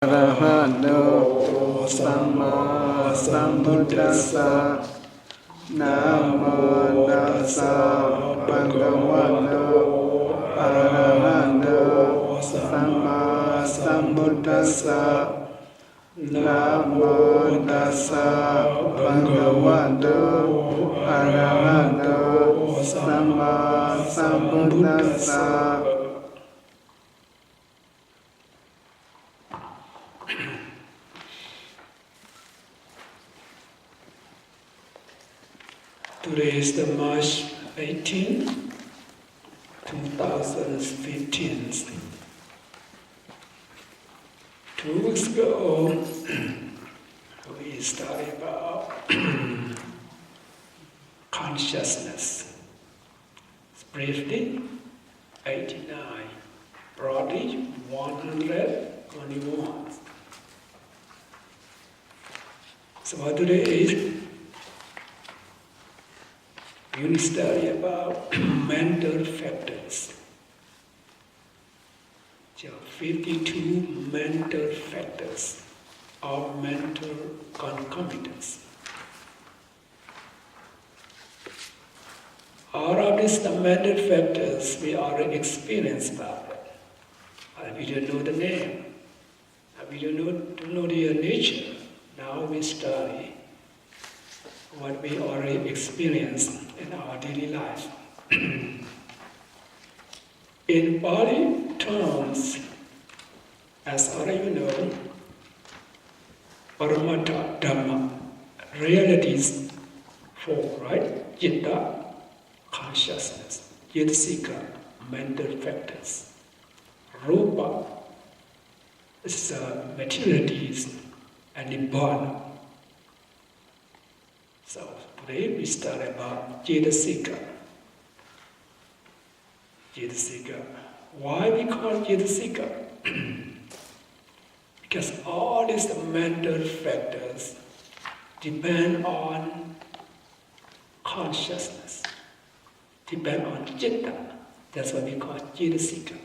Arahato Samma Sambuddhassa Namo Tassa Bhagavato Arahato Samma Sambuddhassa Namo Tassa Bhagavato Arahato Samma Sambuddhassa. Today is the March 18, 2015. 2 weeks ago, we studied about consciousness. Briefly, 89. Broadly, 121. So what today is, we will study about mental factors. There are 52 mental factors or mental concomitants. All of these mental factors we already experienced about it. We don't know the name. We don't know their nature. Now we study what we already experience in our daily life. In Pali terms, as all of you know, Paramata Dhamma, realities four, right? Citta, consciousness. Yedasika, mental factors. Rupa is materialities, and Nibbana. So today we start about Cetasika. Cetasika. Why we call it Cetasika? Because all these mental factors depend on consciousness, depend on Citta. That's what we call Cetasika.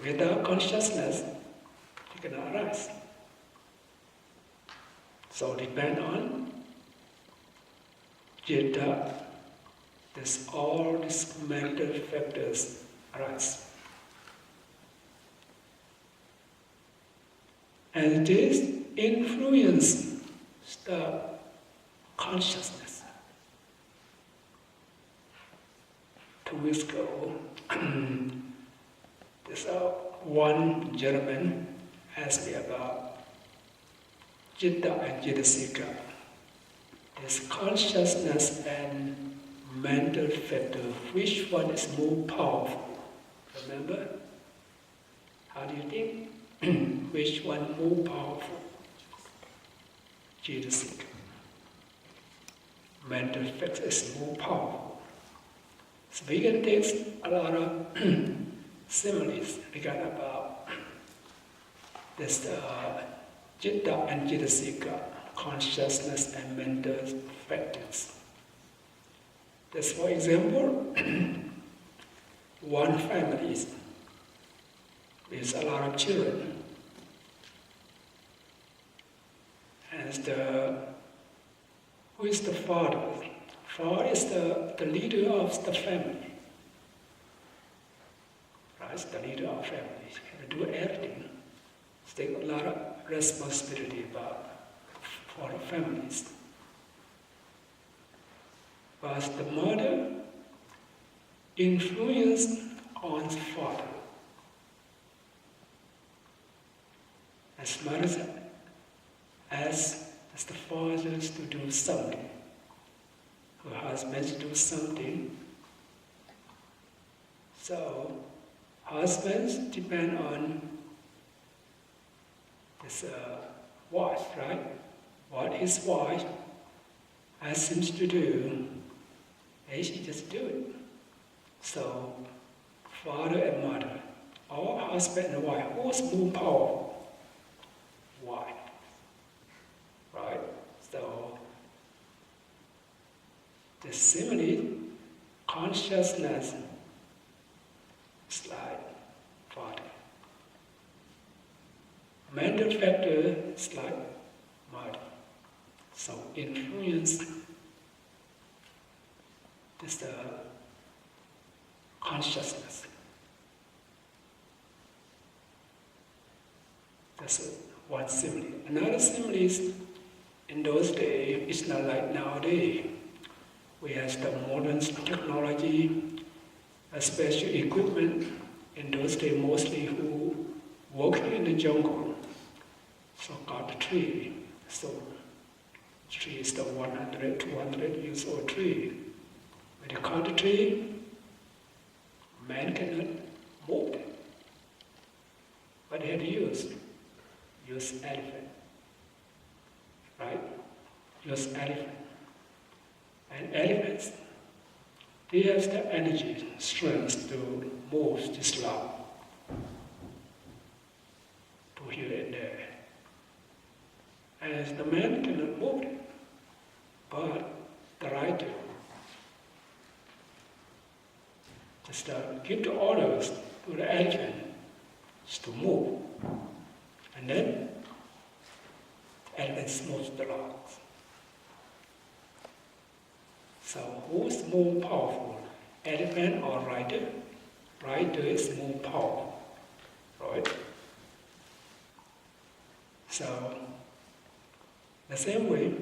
Without consciousness, it cannot arise. So depend on Citta, all these mental factors arise. And this influence the consciousness. 2 weeks ago, this one gentleman asked me about Citta and Cetasika. This consciousness and mental factor, which one is more powerful? Remember? How do you think? Which one more powerful? Cetasika. Mental factor is more powerful. So we can take a lot of similes regarding about this Citta and Cetasika, consciousness and mental factors. Just for example, one family with a lot of children, and who is the father? Father is the leader of the family. Right? It's the leader of family. He can do everything. Take a lot of responsibility for the families. But the mother influenced on the father. As much as the fathers to do something, her husbands do something. So husbands depend on his wife, right? What his wife asks him to do, they should just do it. So, father and mother, or husband and wife, who's more powerful? Wife, right? So, the simile, consciousness, is like father. Mental factor is like mud. So influence is the consciousness. That's one simile. Another simile is, in those days, it's not like nowadays. We have the modern technology, special equipment. In those days, mostly who working in the jungle, so-called tree. So tree is the 100, 200 years old tree. When you cut the tree, man cannot move it. What they had to use? Use elephant. Right? Use elephant. And elephants, they have the energy, strength to move this log to here and there. And the man cannot move it, but the rider just give the orders to the elephant to move. And then the elephant moves the logs. So who's more powerful, elephant or rider? Rider is more powerful, right? So the same way,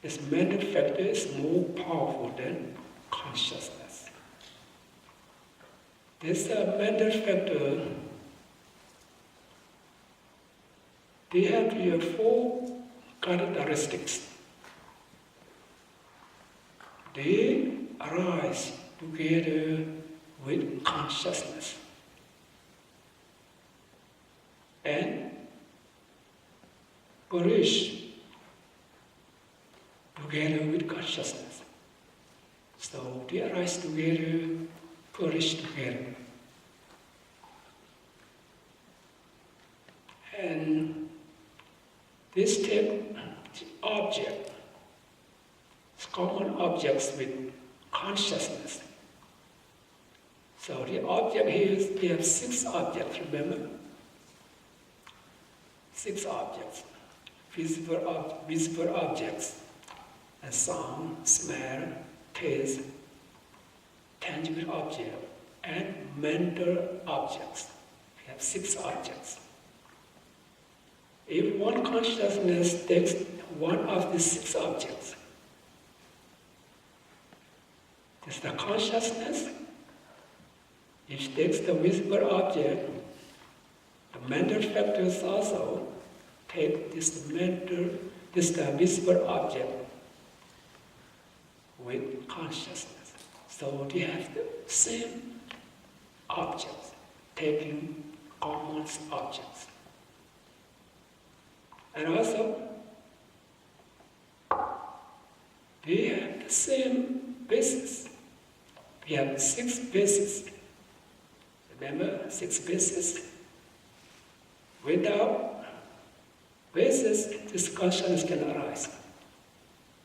this mental factor is more powerful than consciousness. This mental factor, they have here 4 characteristics. They arise together with consciousness and perish together with consciousness. So they arise together, perish together. And this take object, common objects with consciousness. So the object here is, we have 6 objects, remember? 6 objects, visible objects, and sound, smell, taste, tangible object, and mental objects. We have 6 objects. If one consciousness takes one of these 6 objects, it's the consciousness, it takes the visible object, the mental factors also take this visible object with consciousness. So they have the same objects, taking common objects. And also, they have the same basis. We have 6 bases. Remember, 6 bases. Without basis, this consciousness can arise.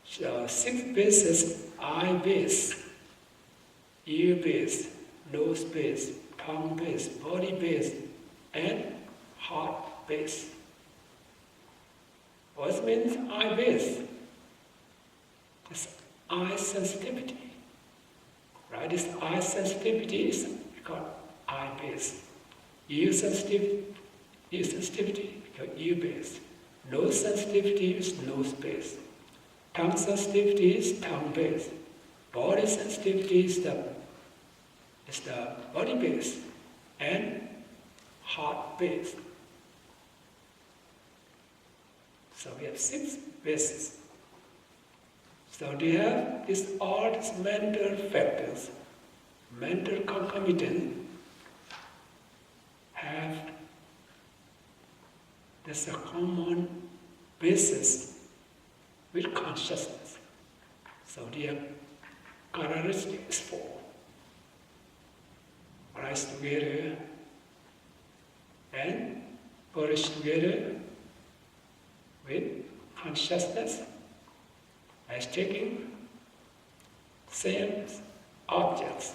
So 6 bases: eye base, ear base, nose base, tongue base, body base, and heart base. What means eye base? This eye sensitivity. Right? This eye sensitivity is called eye base. Ear sensitivity called ear base. Nose sensitivity is nose base. Tongue sensitivity is tongue base. Body sensitivity is the body base. And heart base. So we have 6 bases. So they have all these mental factors, mental concomitant, have this a common basis with consciousness. So their characteristic is 4. Rise together and perish together with consciousness, as taking same objects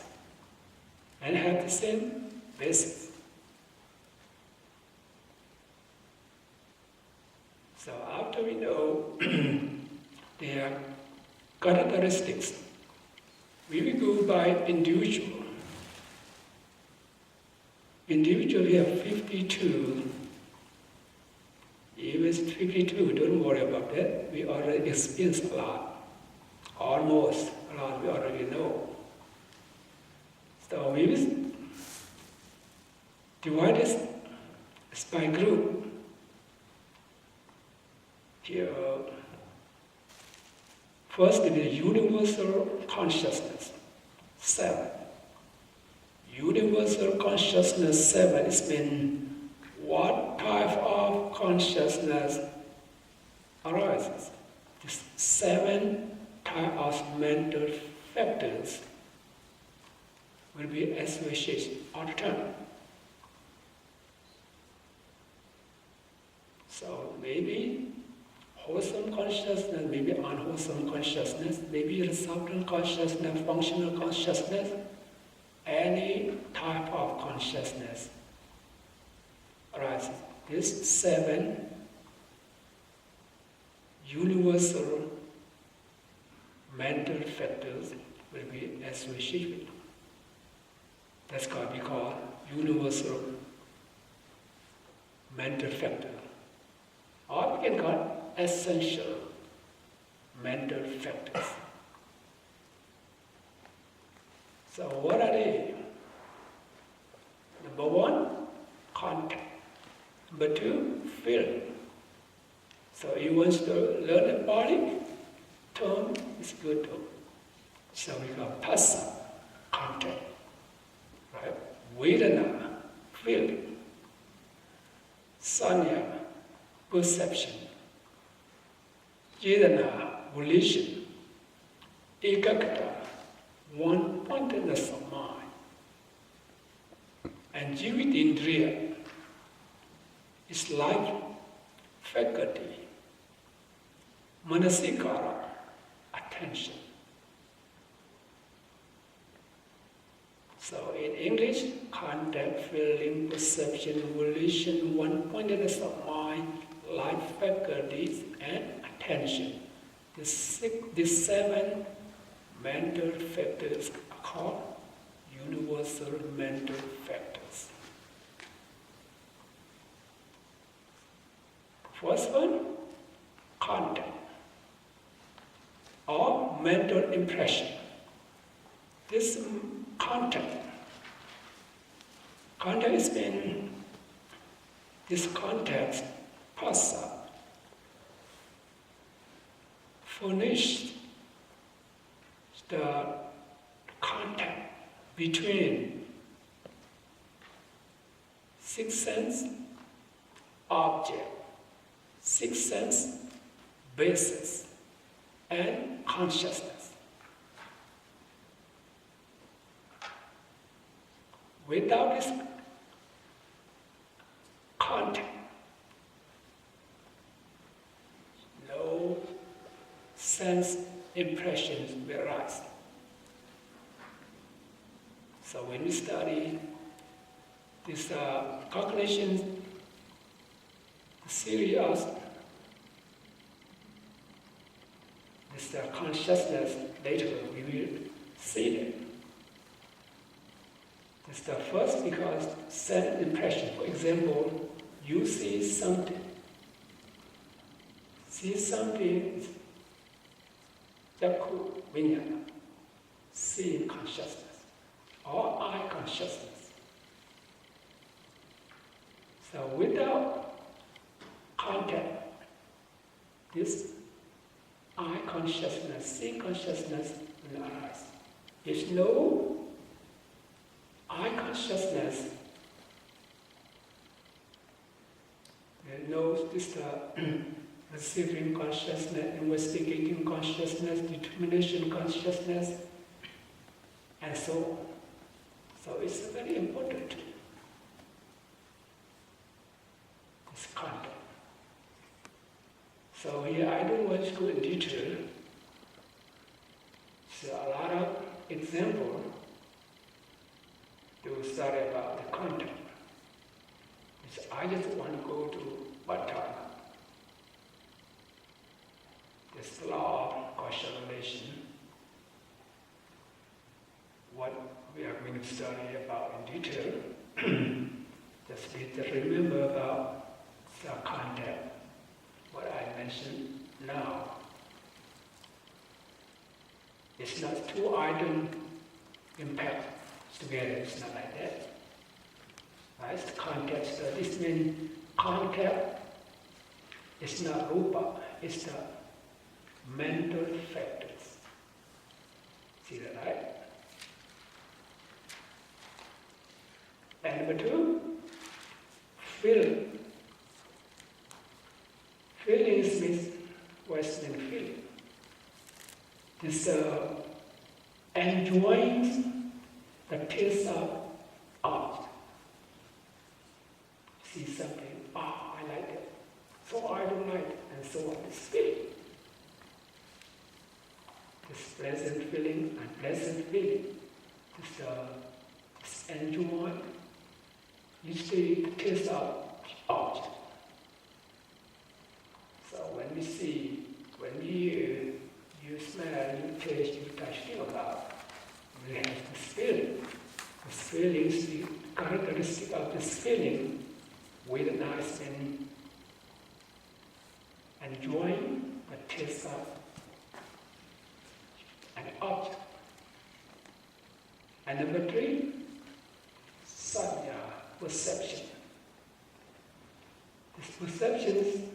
and have the same basis. So after we know their characteristics, we will go by individual. Individual, we have 52. Even 52, don't worry about that. We already experienced a lot. Almost a lot we already know. So we will divide this by group. Here, first is the universal consciousness, 7. Universal consciousness 7 is mean what type of consciousness arises. These 7 types of mental factors will be associated all the time. So maybe wholesome consciousness, maybe unwholesome consciousness, maybe resultant consciousness, functional consciousness, any type of consciousness arises. These 7 universal mental factors will be associated. That's what we call universal mental factor. Or we can call essential mental factors. So what are they? Number 1, contact. Number 2, feeling. So he wants to learn the body, term is good too. So we call phassa, contact. Right? Vedana, feeling. Sanya, perception. Chetana, volition. Ekaggata, one-pointedness of mind. And jivitindriya is like faculty. Manasikara, attention. So in English, contact, feeling, perception, volition, one-pointedness of mind, life faculties, and attention. These 7 mental factors are called universal mental factors. First one, contact or mental impression. This contact is been, this context, phassa, furnished the contact between 6 sense object, 6 sense basis, and consciousness. Without this contact, no sense impressions will arise. So when we study this cognition theory of this consciousness, later we will see that. It's the first because sense impression. For example, you see something. See something is jakku vinyana, seeing consciousness, or eye consciousness. So without contact, this eye consciousness, seeing consciousness will arise. If no eye consciousness, there knows this receiving consciousness, investigating consciousness, determination consciousness, and so on. So it's very important, this contact. So here I don't want to go in detail. So a lot of examples to study about the content. So I just want to go to Vatana. detail. Just remember about the content, what I mentioned now. It's not two items impact together, it's not like that. Right? It's the context. This means concept. It's not rupa, it's the mental factors. See that, right? And number two, feeling. Feelings means Western feeling. This enjoying the taste of art. See something, I like it, so I don't like it, and so on. This feeling. This pleasant feeling, unpleasant feeling. This enjoying. You see the taste of art. So when we see, when we hear, you smell, you taste, you touch, feel about, we have this feeling. This feeling is the characteristic of this feeling, recognize and enjoying the taste of an object. And number three, sanya, perception. This perception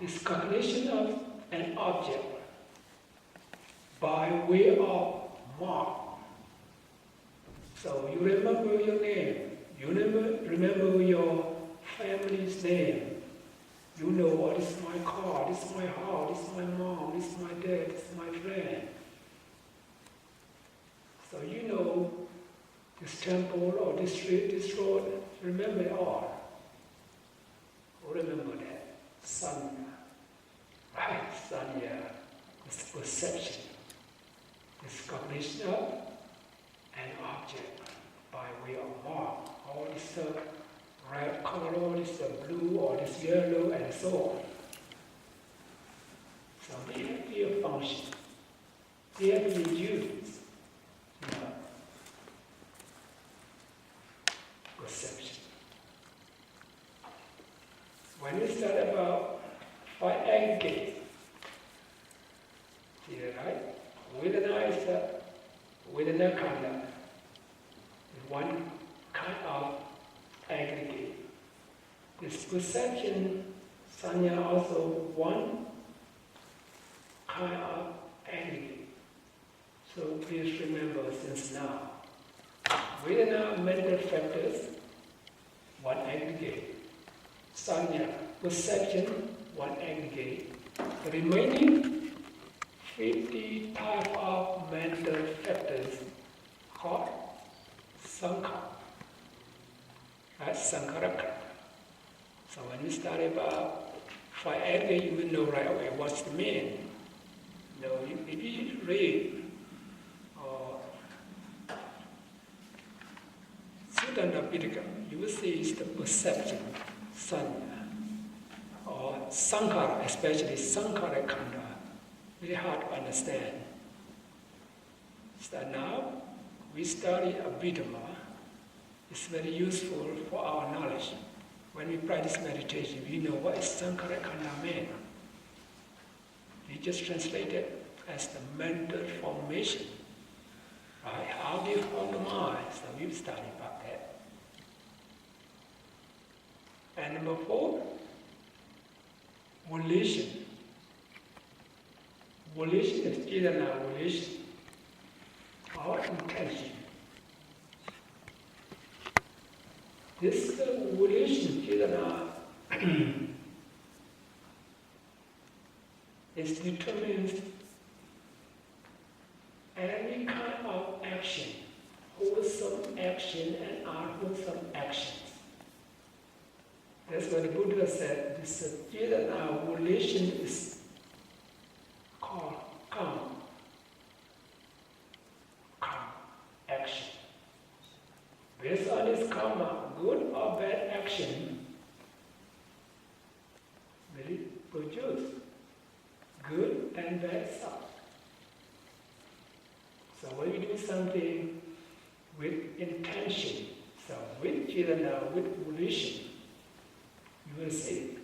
is cognition of an object by way of mark. So you remember your name, you remember your family's name. You know what is my car, this is my house, this is my mom, this is my dad, this is my friend. So you know this temple or this street, this road, remember it all. Remember that. Sanya. Right? Sanya is perception. This cognition of an object by way of mark. All this red color, all this blue, all this yellow, and so on. So they have their function. They have their duties. Perception. When we start about by aggregate, see that, right? Vedana kanda is one kind of aggregate. This perception, sanya, also one kind of aggregate. So please remember since now. Vedana, mental factors, one aggregate. Sanya, perception, one aggregate. The remaining 50 type of mental factors called sankhara. That's sankhara. So when we study about five aggregate, you will know right away what's the meaning. You know, if you read Sutta Pitaka, you will see it's the perception, sanya, or sankhara, especially sankhara kanda, very hard to understand. So now we study Abhidhamma. It's very useful for our knowledge. When we practice meditation, we know what is sankhara kanda mean. We just translate it as the mental formation. Right? How do you form the mind? So we study about that. And number four, volition. Volition is cetana volition, or intention. This volition, cetana, is determines any kind of action, wholesome action and unwholesome actions. That's what the Buddha said. This cetana volition is called karma. Karma, action. Based on this karma, good or bad action will produce good and bad stuff. So when you do something with intention. So with Vedana, with volition, you will see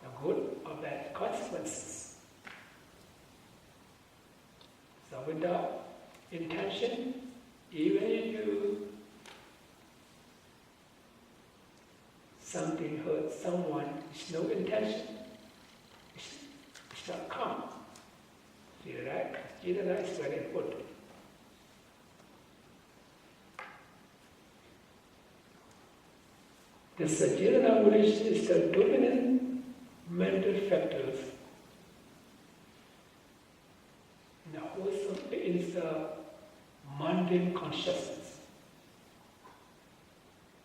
the good or bad consequences. So without intention, even if you something hurt someone, it's no intention, it's not calm. See that? Vedana is very important. This Vedana volition is the dominant mental factors in the wholesome, in the mundane consciousness.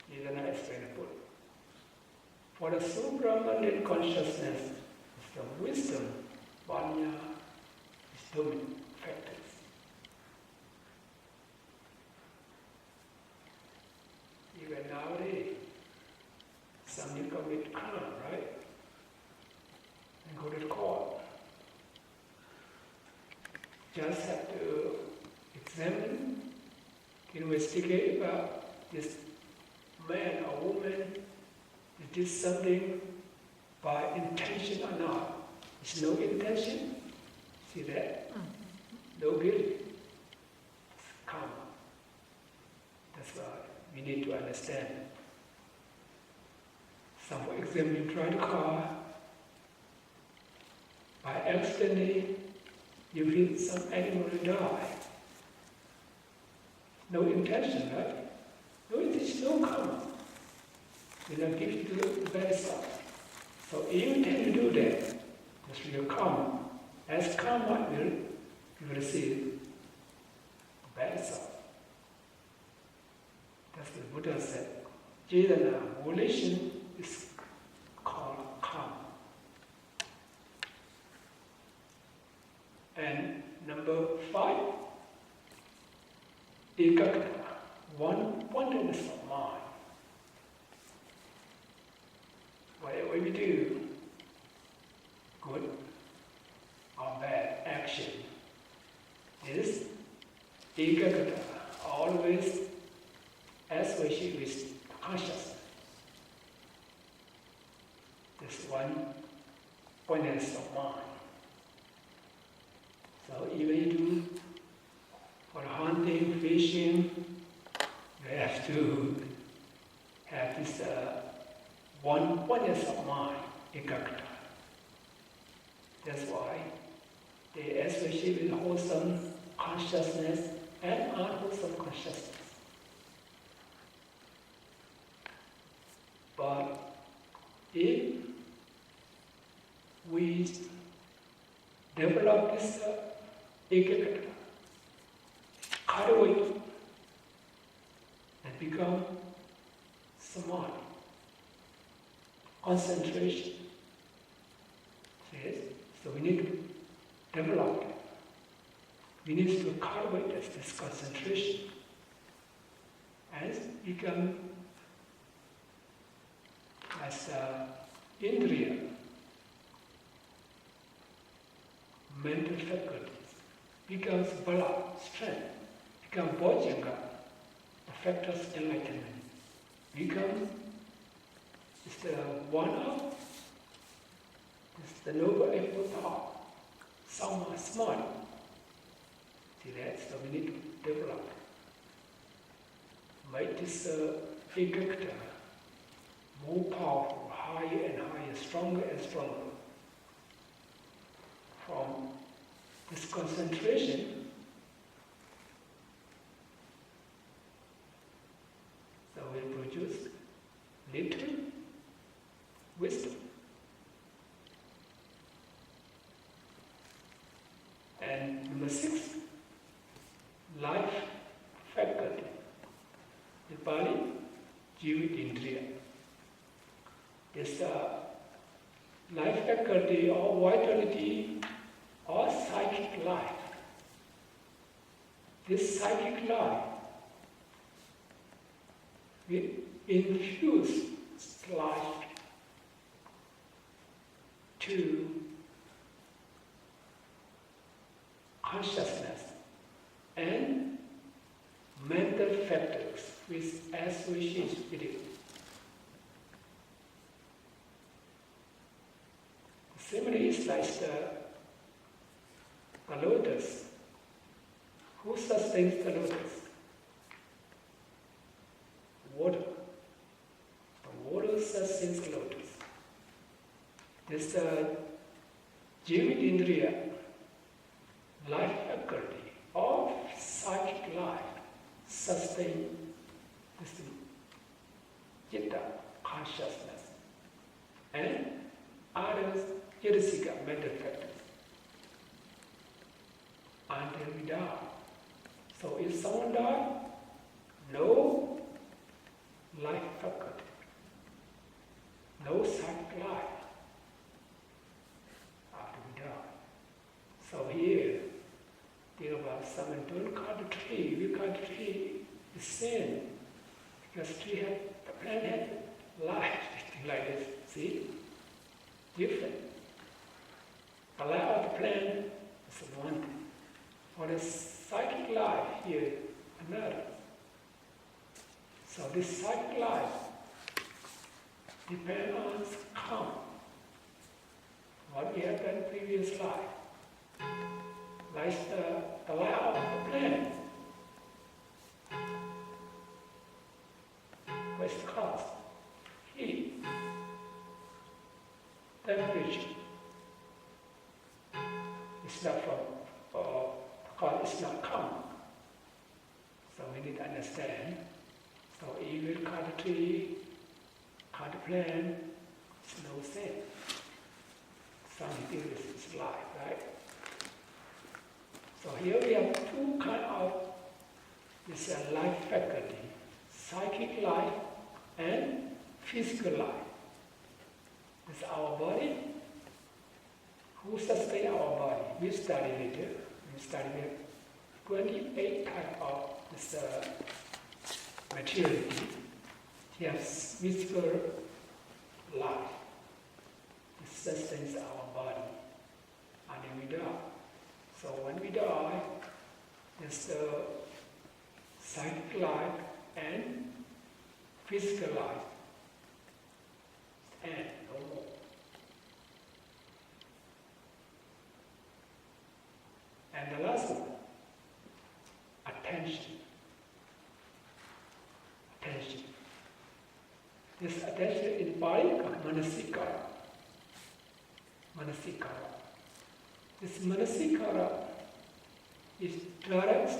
Vedana is very important. For the supra-mundane consciousness, it's the wisdom, Vanya, is dominant factors. Even nowadays, some people commit crime, right? And go to court. Just have to examine, investigate about this man or woman, is this something by intention or not? It's no intention. See that? No guilt. It's karma. That's why we need to understand. So for example, you drive a car, by accident you hit some animal and die. No intention, right? No intention, no karma. They don't give you the bad stuff. So even if you do that, that's your karma. As karma, you will receive bad stuff. That's what Buddha said. Vedana, volition, is called karma. And number 5, ekaggata, oneness of mind. Whatever we do, good or bad action, is ekaggata, always associated with consciousness. This oneness of mind. So even you do for hunting, fishing, you have to have this oneness of mind, ekaggata. That's why they associate with wholesome consciousness and unwholesome consciousness. But if we develop this ekaggata, cultivate and become samadhi, concentration. Yes? So we need to develop it. We need to cultivate this concentration and become as indriya, mental faculties, becomes bala, strength, become bojjhanga, the factors enlightenment, becomes is the one of is the noble eightfold path, samma samadhi. See that? So we need to develop. Make this ekaggata more powerful, higher and higher, stronger and stronger. From this concentration, so will produce little wisdom. And number 6, life faculty. The body, jivit indriya. This life faculty or vitality or psychic life. This psychic life will infuse life to consciousness and mental factors which associate with it. Similarly, it's like the lotus. Who sustains the lotus? Water. The water sustains the lotus. This Jivindriya, life faculty of psychic life, sustain this Chitta consciousness and others Yadasika mental factors until we die. So if someone dies, no life faculty, no psychic life after we die. So here, think about someone don't cut the tree. We cut the tree, it's sin. Because the plant had life, like this, see? Different. The life of the plant is one thing. For the psychic life here, another. So this psychic life depends on karma, what we have done in previous life. Like the life of the plant. What's the cause? Heat, temperature. It's not from, because it's not common. So we need to understand. So if you cut a tree, cut a plant, it's no sin. Something do this is life, right? So here we have two kinds of this life faculty, psychic life and physical life. It's our body. Who sustains our body? We study later. We study 28 types of this materiality. Yes, physical life. It sustains our body. And then we die. So when we die, there's psychic life and physical life. And no more. And the last one, attention. Attention. This attention in body called manasikara. Manasikara. This manasikara is directs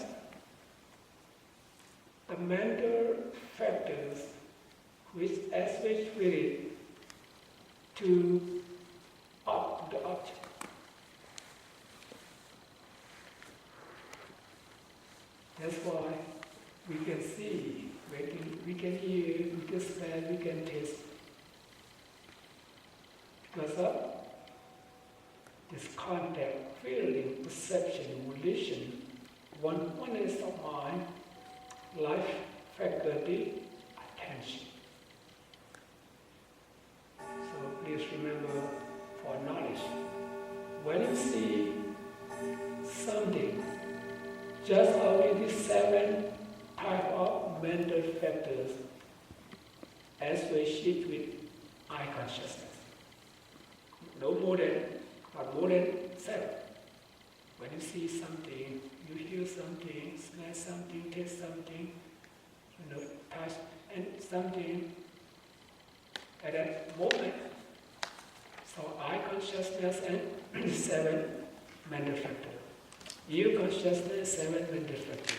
the mental factors which associate with it to the object. That's why we can see, we can hear, we can smell, we can taste. Because of this contact, feeling, perception, volition, oneness of mind, life faculty, attention. So please remember for knowledge, when you see something, just only these 7 types of mental factors associated with eye consciousness. No more than, but more than 7. When you see something, you hear something, smell something, taste something, touch and something at that moment. So eye consciousness and 7 mental factors. Ear consciousness, 7 mental factors.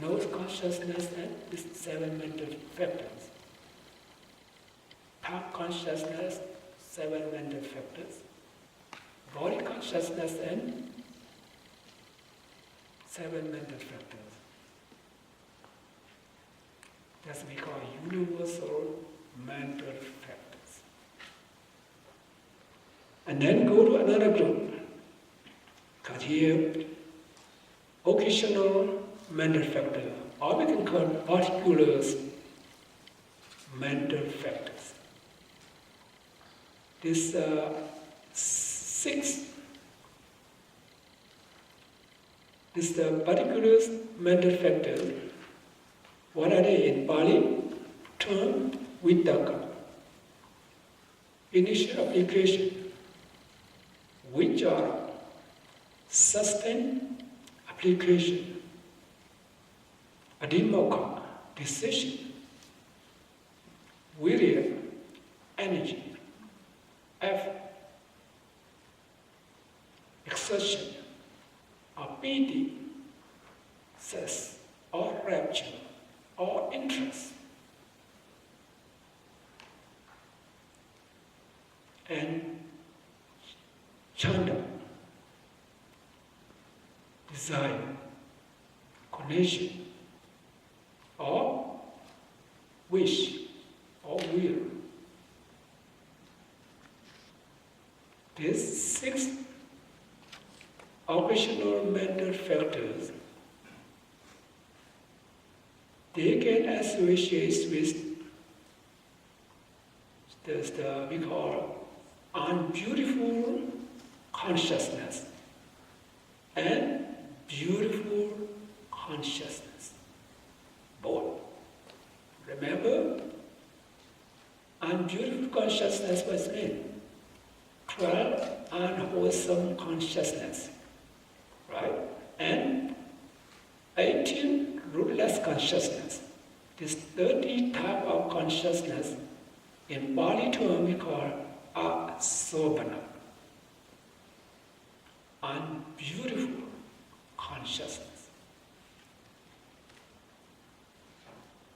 Nose consciousness and 7 mental factors. Tongue consciousness, 7 mental factors. Body consciousness and 7 mental factors. That's what we call universal mental factors. And then go to another group. Because here, occasional mental factor, or we can call particular mental factors. This 6 This particular mental factors. What are they in Pali? Term Vitakka. Initial application, which are sustained application, adhimokkha, decision, virya, energy, effort, exertion, or piti, cess, or rapture, or interest. And chanda, desire, connection, or wish, or will. These 6 occasional mental factors, they can associate with the we call unbeautiful consciousness and beautiful consciousness. Both. Remember, unbeautiful consciousness was mean 12 unwholesome consciousness, right? And 18 rootless consciousness. This 30 type of consciousness in Pali term we call asobana, unbeautiful consciousness.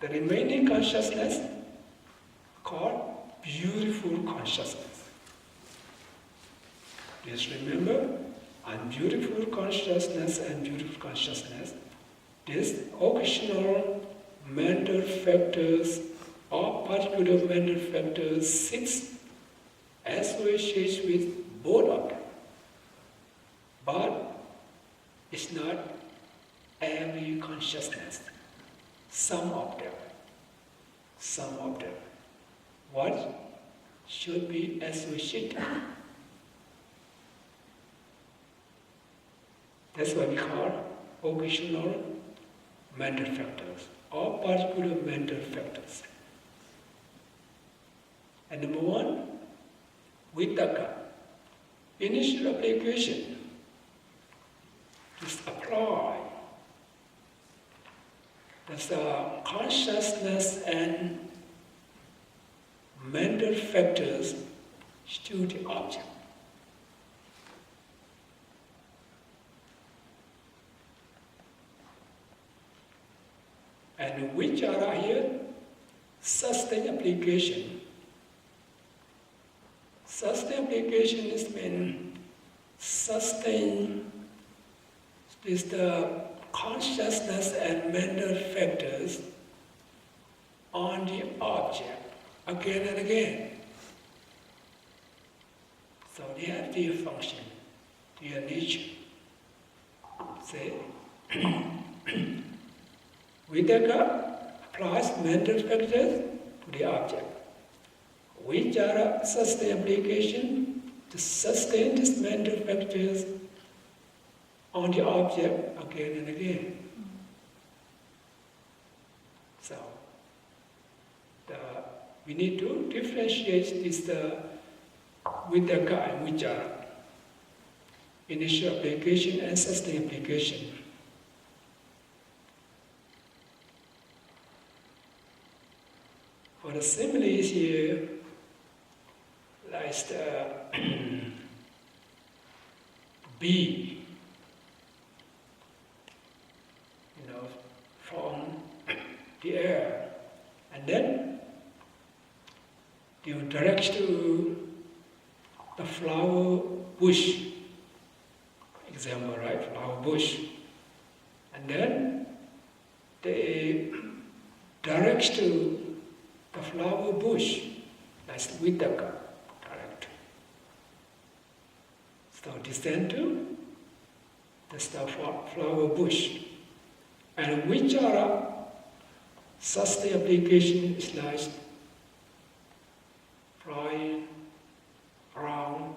The remaining consciousness called beautiful consciousness. Please remember, unbeautiful consciousness and beautiful consciousness, these occasional mental factors or particular mental factors, 6 associated with both of them. But it's not every consciousness. Some of them. What should be associated? That's what we call occasional mental factors or particular mental factors. And number 1, Vitakka. Initial application. Just apply. That's consciousness and mental factors to the object. And which are here? Sustained application. Sustained application is when sustain is the consciousness and mental factors on the object again and again. So they have their function, their nature. Say, Vitakka applies mental factors to the object. Vichara sustained application to sustain these mental factors on the object again and again. So, we need to differentiate this Vitakka and Vichara, initial application and sustained application. For the similes here, like the bee, from the air, and then you direct to the flower bush, example, right? Flower bush, and then they direct to the flower bush, that's Vitakka, direct. So descend to the flower bush. And Vichara sustained application is like flying around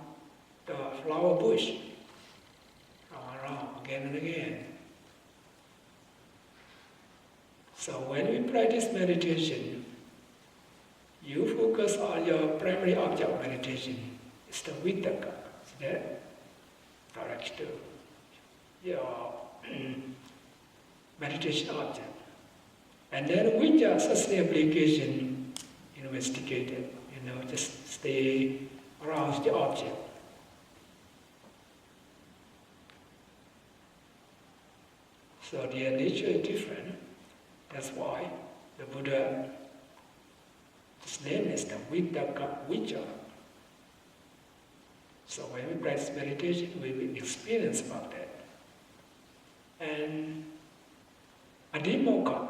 the flower bush, around again and again. So when we practice meditation, you focus on your primary object of meditation. It's the vitakka. See that? Direct to your meditation object. And then with your such application, investigate it. Just stay around the object. So their nature is different. That's why the Buddha, his name is the Vitakka Vicca. So when we practice meditation, we will experience about that. And adhimokkha,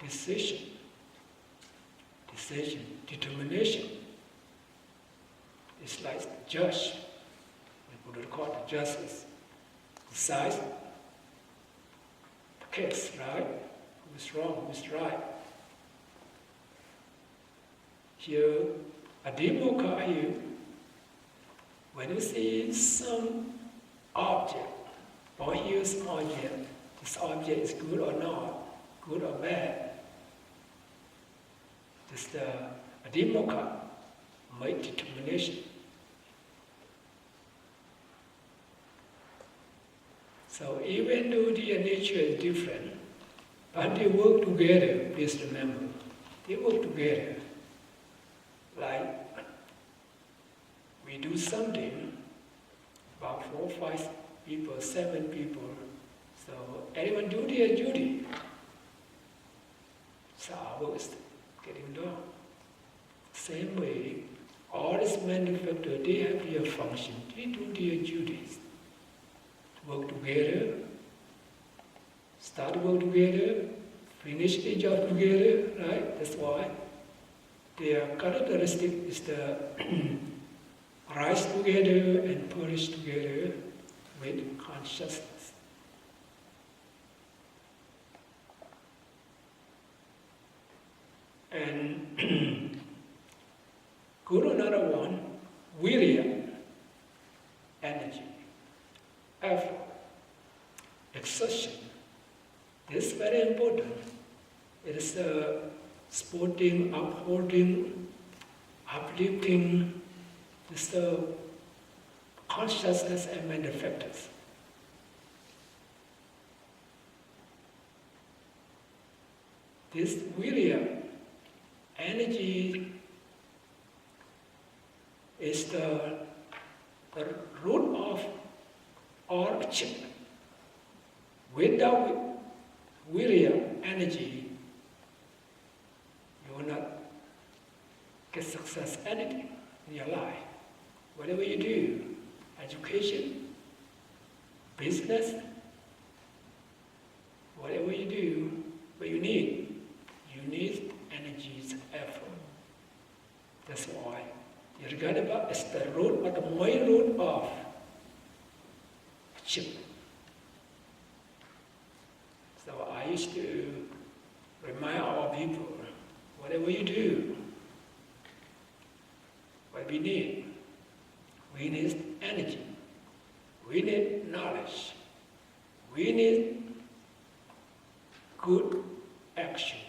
decision, determination. It's like the judge. The Buddha called the justice. Decides the case, right? Who's wrong, who's right. Here, adhimokkha here, when you see some object or hear some object, this object is good or not, good or bad, this the adhimokkha, make determination. So even though their nature is different, but they work together, please remember. They work together. Like we do something, about 4, 5 people, 7 people, so everyone do their duty. So our work is getting done. Same way, all these manufacturers, they have their function, they do their duties. Work together, start work together, finish the job together, right? That's why their characteristic is the rise together and perish together with consciousness. And go to another one, virya, energy, effort, exertion. This is very important. It is supporting, upholding, uplifting, this consciousness and mental factors. This virya, energy, is the root of all achievement. Without virya, energy, you will not get success anything in your life. Whatever you do, education, business, whatever you do, what you need energy's effort. That's why you regard it as the root or the main root of achievement. So I used to remind our people, whatever you do, what we need energy, we need knowledge, we need good action,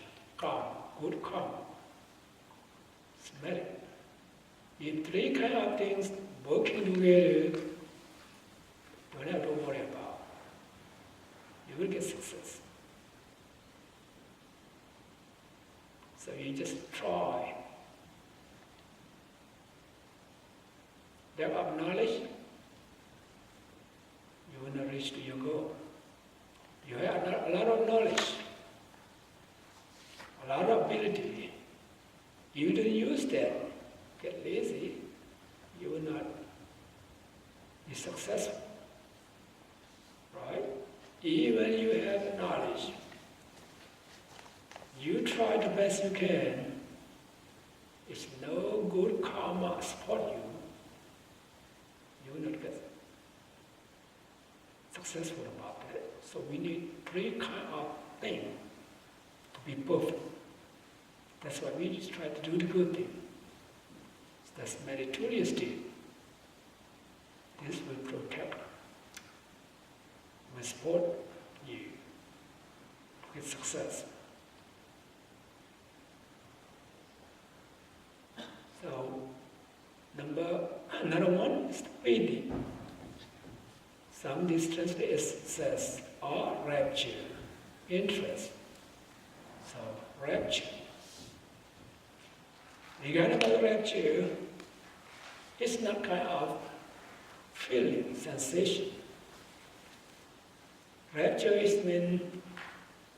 good karma. It's merit. If 3 kind of things working together, don't have to worry about. You will get success. So you just try. Depth of knowledge, you will not reach to your goal. You have a lot of knowledge, a lot of ability. You didn't use that, get lazy, you will not be successful. Right? Even you have knowledge, you try the best you can, if no good karma support you, you will not get successful about that. So we need 3 kind of things to be perfect. That's why we just try to do the good thing. That's meritorious deed. This will protect, will support you to get success. success. So, another one is pity. Some translate says, or rapture, interest. So, rapture. Regarding about rapture, it's not kind of feeling, sensation. Rapture is when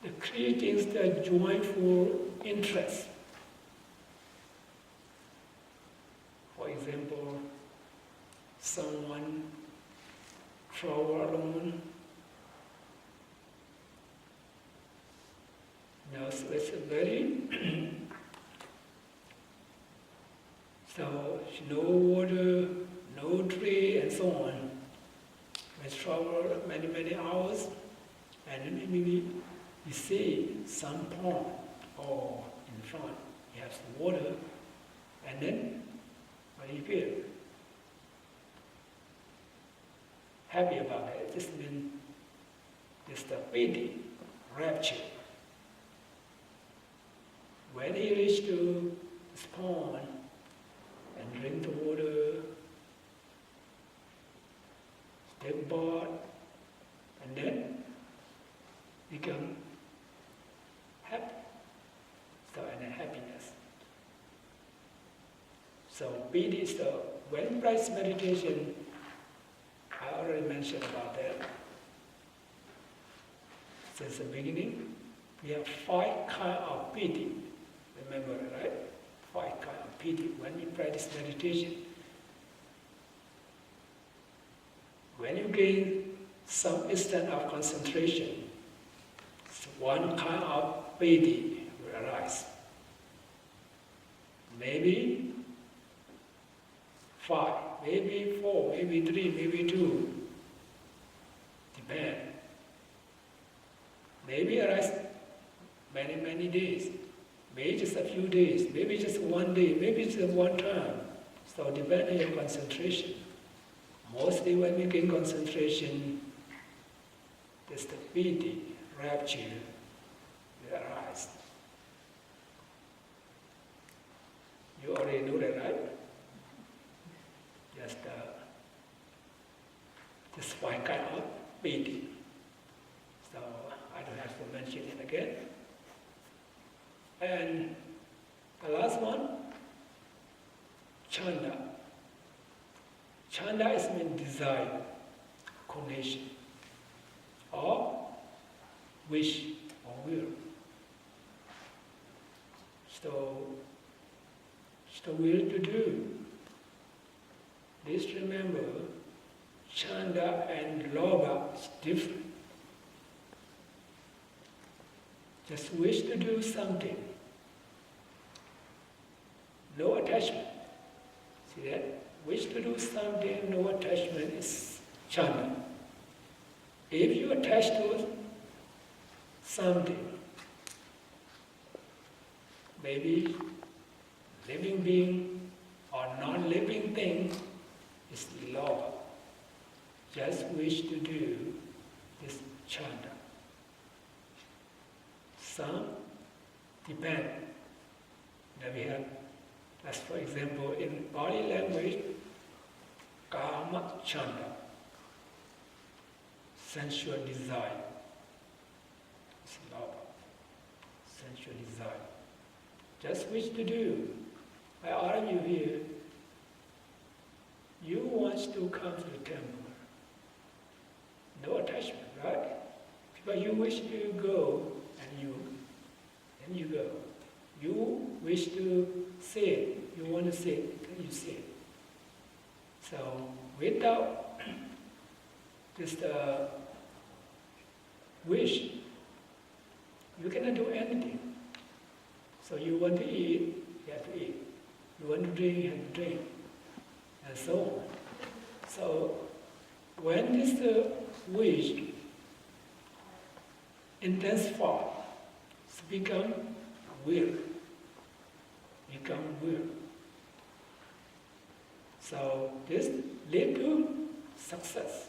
the creating the joyful interest. For example, someone travel alone. Now, so it's a very so no water, no tree, and so on. We travel many hours, and maybe you see some pond or in front, you have some water, and then what do you feel? Happy about it. This means it's the pity, rapture. When you reach to this pond and drink the water, take bath, and then become happy. So, and happiness. So, pity is the when practice meditation. I already mentioned about that. Since the beginning, we have 5 kinds of pity. Remember, right? 5 kinds of pity when we practice meditation. When you gain some extent of concentration, one kind of pity will arise. Maybe 5, maybe 4, maybe 3, maybe 2. Depend. Maybe arise many days. Maybe just a few days. Maybe just one day. Maybe just one time. So depend on your concentration. Mostly when we gain concentration, there's the pity, rapture will arise. You already know that, right? Just 5 kind of pity. So I don't have to mention it again. And the last one, chanda. Chanda is mean desire, condition, or wish or will. So it's the will to do. Please remember, chanda and lobha is different. Just wish to do something. No attachment. See that? Wish to do something, no attachment is chanda. If you attach to something, maybe living being or non-living thing, is lobha. Just wish to do this chanda. Some depend. Now we have, as for example, in Pali language, kama chanda, sensual desire. It's lobha, sensual desire. Just wish to do. By all of you here, you want to come to the temple. No attachment, right? Because you wish to go, and you go. You wish to sit, you want to sit, then you sit. So without just wish, you cannot do anything. So you want to eat, you have to eat. You want to drink, you have to drink. And so on. So when this wish intensifies, it's become will. So this lead to success.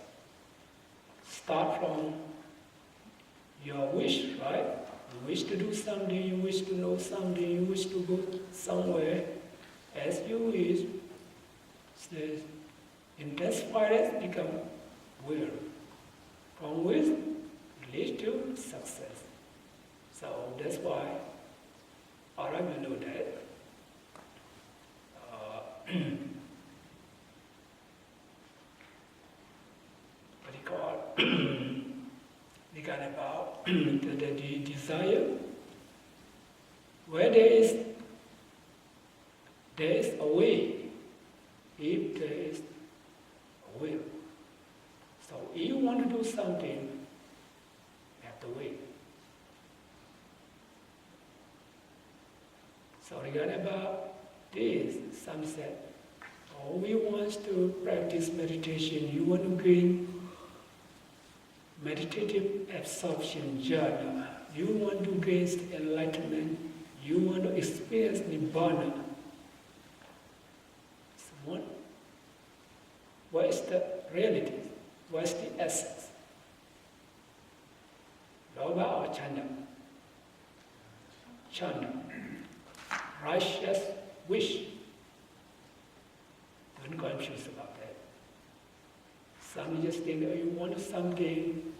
Start from your wish, right? You wish to do something, you wish to know something, you wish to go somewhere, as you wish, the intensified become will. From will leads to success. So that's why all of you know that what you call regarding about the desire, where there is a way, if there is a will. So if you want to do something, you have to wait. So regarding about this, some said, oh, we want to practice meditation, you want to gain meditative absorption jhana, you want to gain enlightenment, you want to experience nibbana. So what is the reality? What is the essence? Loba or chanda? Chanda. Righteous wish. Don't confuse about that. Some just think, oh, you want something,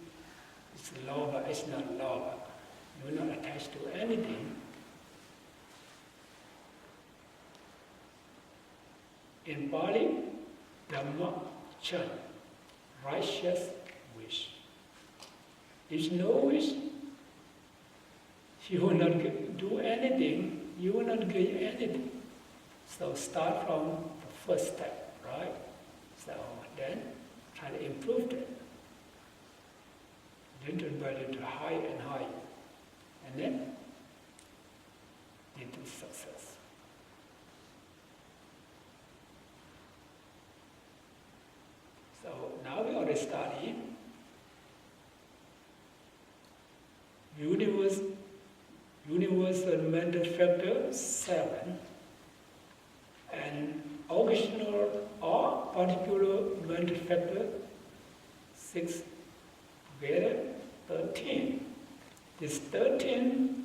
it's love, it's not love. You're not attached to anything. In Pali, Dhamma, Chaiya, righteous wish. If no wish, you will not do anything, you will not gain anything. So start from the first step, right? So then try to improve that. Then to build it higher and higher. And then lead to success. So now we already studied universal mental factor 7 and occasional or particular mental factor 6 together 13. This 13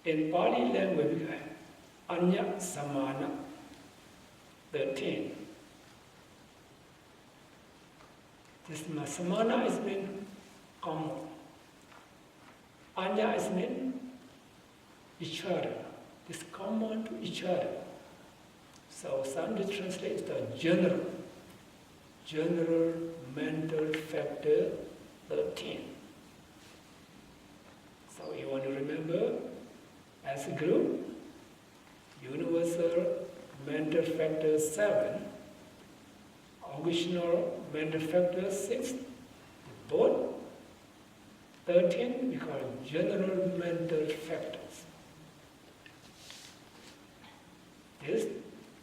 in Pali language Anya Samana 13. This samana is mean common. Anya is mean each other. This common to each other. So some translate the general mental factor 13. So you want to remember as a group, universal mental factor 7, occasional mental factor 6, both 13 we call general mental factors. This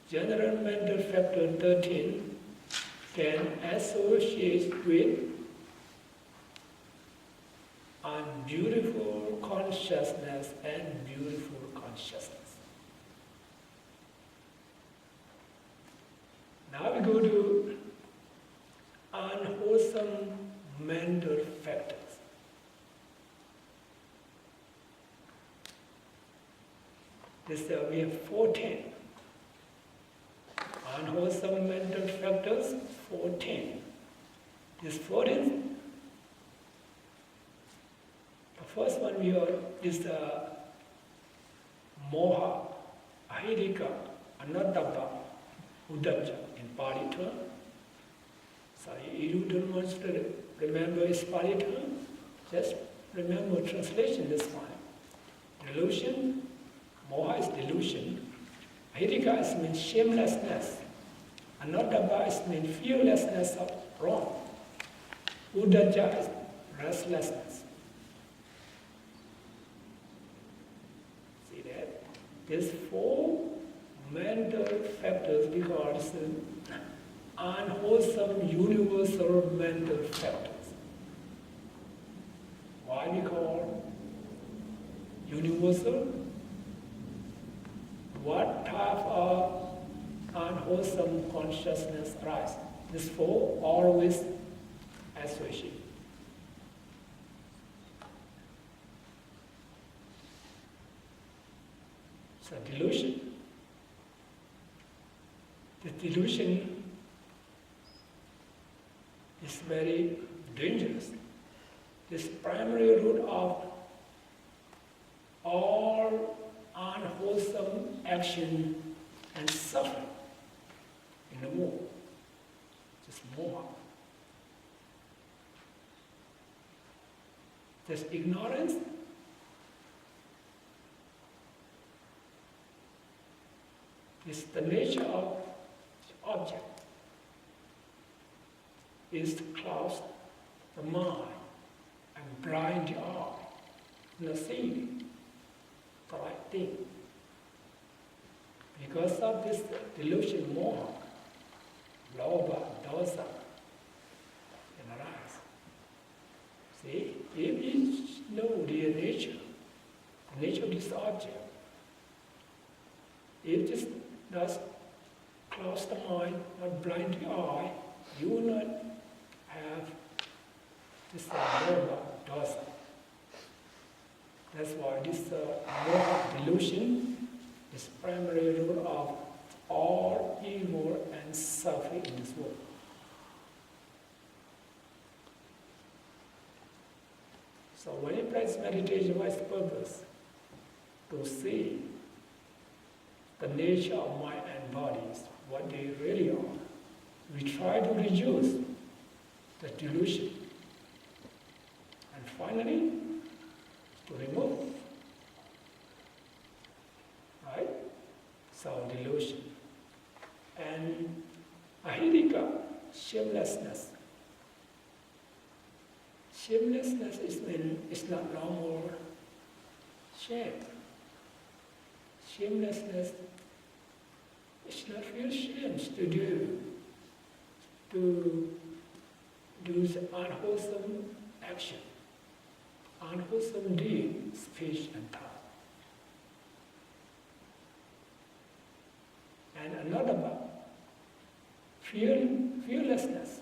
general mental factor 13 can associate with unbeautiful consciousness and beautiful consciousness. Now we go to unwholesome mental factors. We have 14. Unwholesome mental factors, 14. This 14, the first one we are is the moha, ahirika, anattapa, udajja in Pali term. So you don't want to remember its Pali term, just remember translation this one. Delusion, moha is delusion. Ahirika is means shamelessness. Anattapa is means fearlessness of wrong. Udajja is restlessness. See that? There's 4 mental factors because unwholesome universal mental factors. Why we call universal? What type of unwholesome consciousness arises? These 4 always associate. a delusion. The delusion is very dangerous. This primary root of all unwholesome action and suffering in the world. Just more. There's ignorance. Is the nature of the object is to cloud the mind and blind the eye, not seeing the right thing. Because of this delusion, moha, lobha, dosa, can arise. See, if you know the nature of this object, if this does close the mind, not blind the eye, you will not have this moha, dosa. That's why this moha delusion is primary root of all evil and suffering in this world. So when you practice meditation, what's the purpose? To see the nature of mind and bodies, what they really are. We try to reduce the delusion. And finally, to remove. Right? So delusion. And ahirika, shamelessness. Shamelessness is not normal shame. Shamelessness is not feel shame to do the unwholesome action, unwholesome deed, speech and thought. And another one, fearlessness.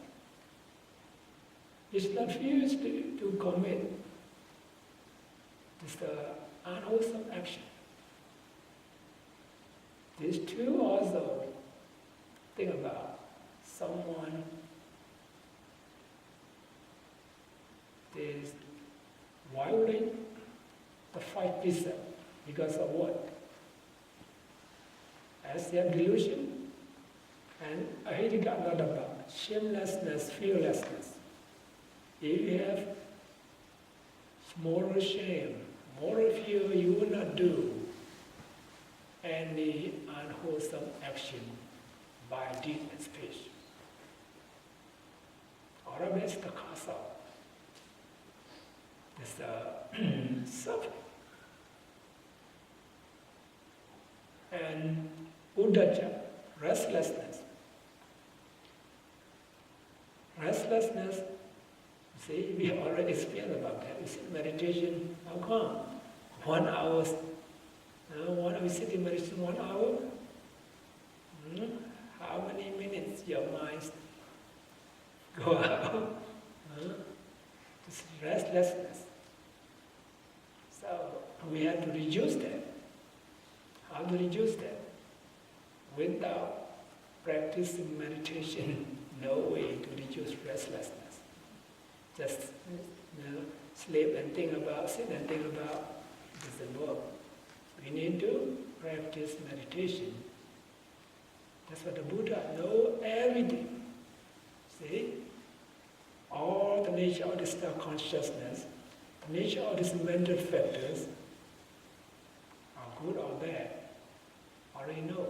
It's not fears to commit. It's the unwholesome action. These two also think about someone is violate the five precepts because of what? As they have delusion, and ahirika not about shamelessness, fearlessness. If you have moral shame, moral fear, you will not do any unwholesome action by deed and speech. All of this is the cause of this suffering. And uddhacca, restlessness. Restlessness, see, we already explained about that. We sit meditation, how come? 1 hour. We sit in meditation 1 hour. How many minutes your mind go out? This restlessness. So we have to reduce that. How to reduce that? Without practicing meditation, no way to reduce restlessness. Just sleep and think about, sit and think about, it doesn't work. We need to practice meditation. That's what the Buddha knows everything. See? All the nature of this consciousness, the nature of these mental factors are good or bad. Already know.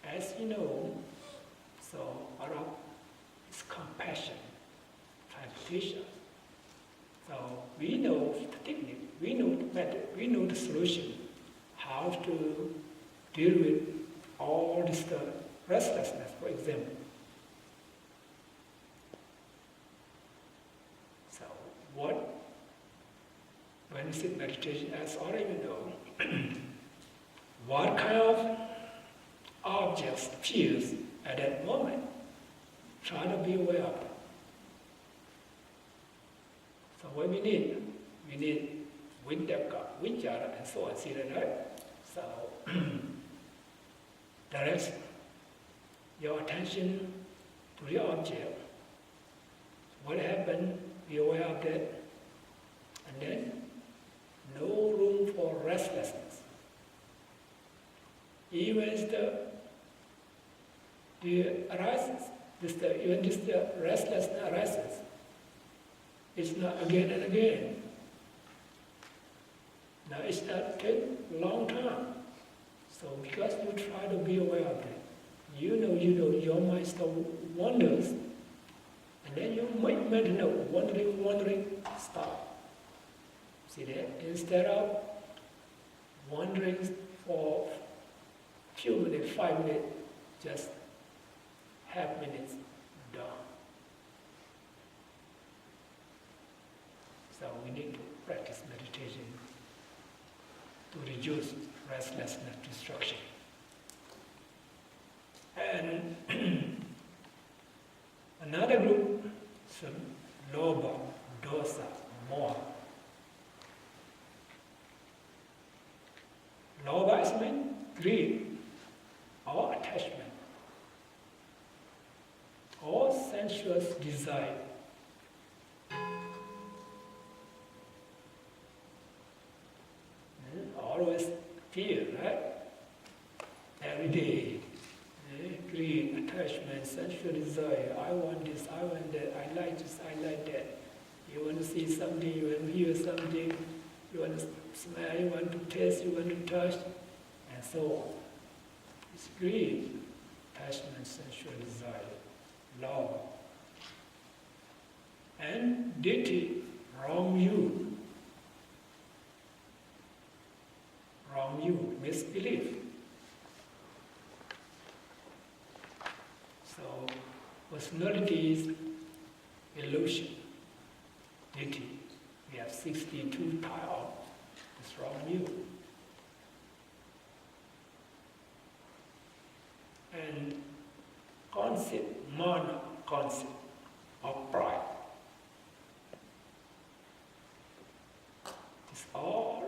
As you know, so Arab is compassion, trying to teach us. So we know the technique, we know the method, we know the solution, how to deal with all this restlessness, for example. So when you sit meditation, as already know, what kind of objects appears at that moment, try to be aware of it. So what we need vidyaka, vichara, and so on, see that, right? So, direct your attention to the object. What happened, be aware of that. And then, no room for restlessness. Even the arises, even this the restlessness arises, it's not again and again. Now it's not take long time. So because you try to be aware of it, you know, your mind still wanders, and then you might know, wandering, stop. See that? Instead of wandering for few minutes, 5 minutes, just half minutes, done. So we need to practice meditation to reduce restlessness, distraction. And another group, some lobha, dosa, moha. Lobha is mean greed or attachment or sensuous desire. Always fear, right? Every day. Greed, attachment, sensual desire. I want this, I want that, I like this, I like that. You want to see something, you want to hear something, you want to smell, you want to taste, you want to touch, and so on. It's greed, attachment, sensual desire, love. And ditthi, wrong view. Wrong view, misbelief. So, personality is illusion, ditthi. We have 62 types of this wrong view. And concept, mana concept of pride. It's all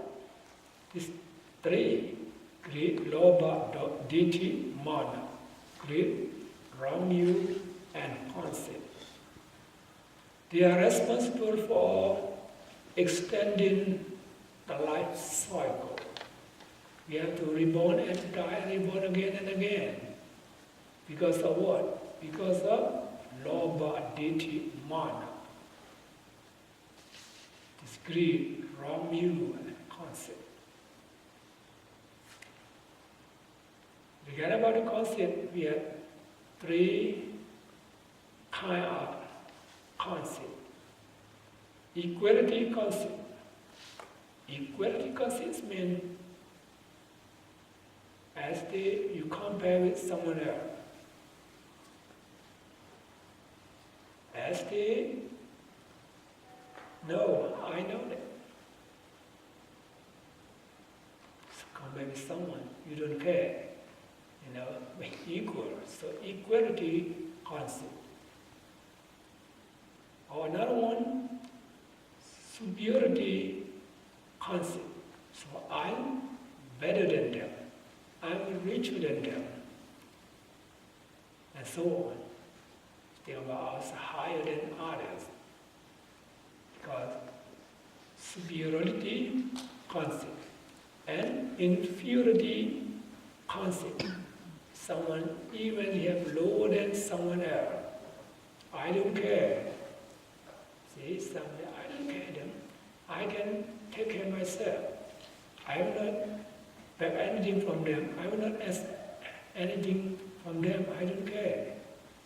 these three: greed, lobha, ditthi, mana. Greed, wrong view, and concept. They are responsible for extending the life cycle. We have to reborn and die, reborn again and again. Because of what? Because of lobha, ditthi, mana. This greed, wrong view, and concept. Forget about the concept. We have three kind of concept. Equality concept. Equality concept means as you compare with someone else. As they know, I know that. So compare with someone, you don't care. Equal. So equality concept. Or another one, superiority concept. So I'm better than them. I'm richer than them. And so on. They are also higher than others. Because superiority concept and inferiority concept. Someone even have lower than someone else. I don't care. See, somebody, I don't care them. I can take care of myself. I will not beg anything from them. I will not ask anything from them. I don't care.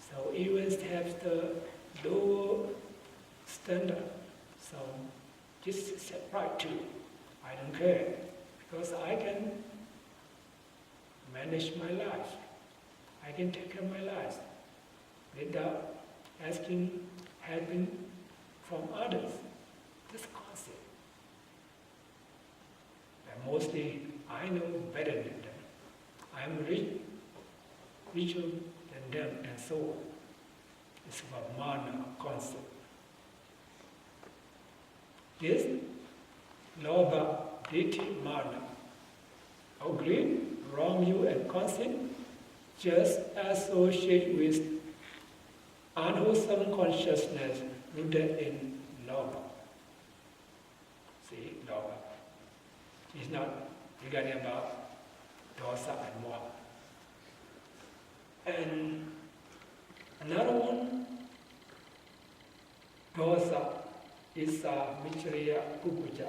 So even have the lower standard. So this is right too. I don't care. Because I can manage my life. I can take care of my life without asking helping from others. This concept. And mostly I know better than them. I'm richer than them, and so on. It's about mana concept. This lobha, ditthi, mana or greed, wrong view and conceit, just associate with unwholesome consciousness rooted in love. See, love. It's not regarding about dosa and moha. And another one, dosa is Michriya Pupuja.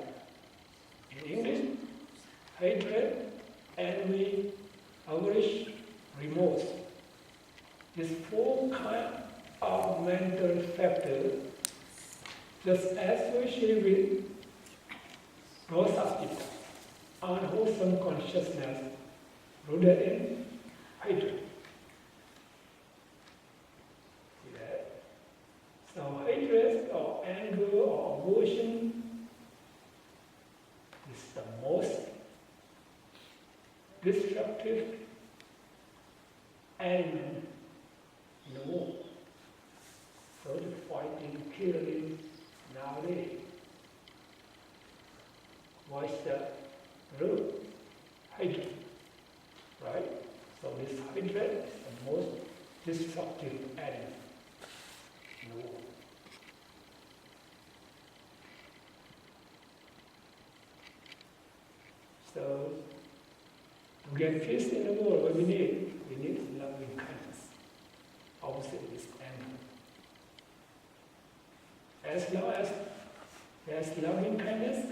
In English, hatred, envy, avarice, remorse. These four kinds of mental factors just associated with dosa, unwholesome consciousness rooted in hatred. See that? So hatred or anger or aversion is the most destructive element in the world. So the fighting, killing nowadays. What's the root? Hatred. Right? So this hatred is the most destructive element in the world. So to get peace in the world, what we need loving kindness. Opposite is anger. As long as there's loving kindness,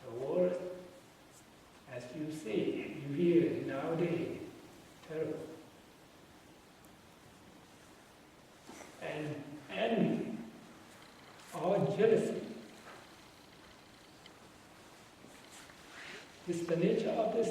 the world, as you see, you hear nowadays, terrible. And envy or jealousy is the nature of this